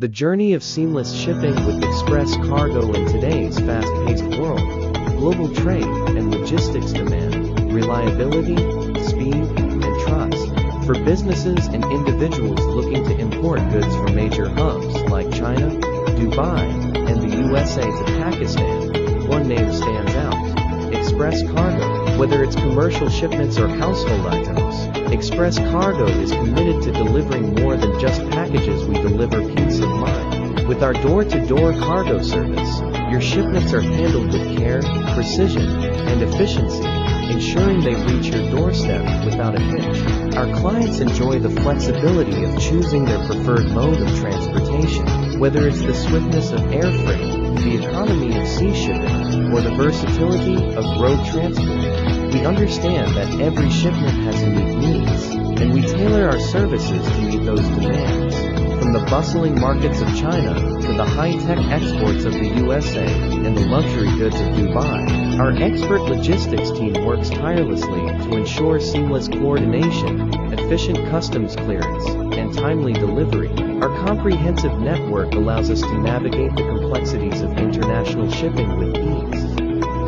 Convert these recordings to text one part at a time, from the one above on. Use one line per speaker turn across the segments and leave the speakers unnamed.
The journey of seamless shipping with express cargo in today's fast-paced world. Global trade and logistics demand reliability, speed, and trust. For businesses and individuals looking to import goods from major hubs like China, Dubai, and the USA to Pakistan, one name stands out: Express Cargo. Whether it's commercial shipments or household items, Express Cargo is committed to delivering more than just packages. We deliver peace of mind. With our door-to-door cargo service, your shipments are handled with care, precision, and efficiency, ensuring they reach your doorstep without a hitch. Our clients enjoy the flexibility of choosing their preferred mode of transportation, whether it's the swiftness of air freight, the economy of sea shipping, or the versatility of road transport. We understand that every shipment has unique needs, and we tailor our services to meet those demands. From the bustling markets of China to the high-tech exports of the USA and the luxury goods of Dubai, our expert logistics team works tirelessly to ensure seamless coordination, efficient customs clearance, and timely delivery. Our comprehensive network allows us to navigate the complexities of international shipping with ease,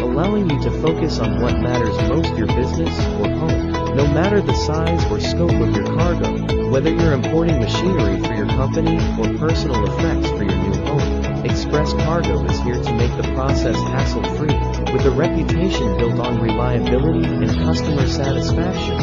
allowing you to focus on what matters most: your business or home. No matter the size or scope of your cargo, whether you're importing machinery for your company or personal effects for your new home, Express Cargo is here to make the process hassle-free. With a reputation built on reliability and customer satisfaction,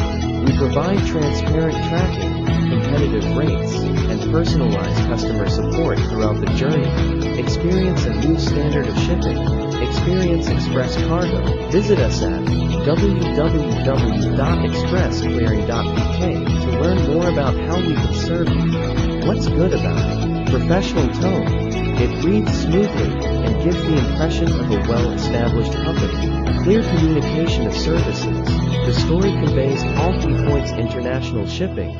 we provide transparent tracking, competitive rates, and personalized customer support throughout the journey. Experience a new standard of shipping. Experience Express Cargo. Visit us at www.expressclearing.bk to learn more about how we can serve you. What's good about it? Professional tone. It reads smoothly and gives the impression of a well-established company. Clear communication of services. The story conveys all key points: international shipping,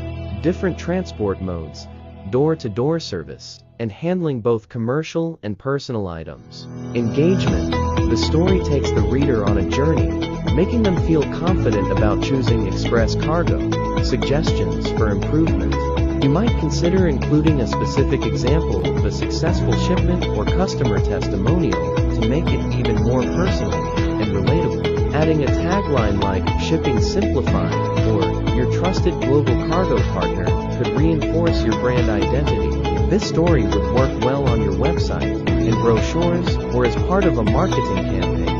different transport modes, door-to-door service, and handling both commercial and personal items. Engagement. The story takes the reader on a journey, making them feel confident about choosing Express Cargo. Suggestions for improvement. You might consider including a specific example of a successful shipment or customer testimonial to make it even more personal and relatable. Adding a tagline like "Shipping Simplified" or "Your Trusted Global Cargo Partner" could reinforce your brand identity. This story would work well on your website, in brochures, or as part of a marketing campaign.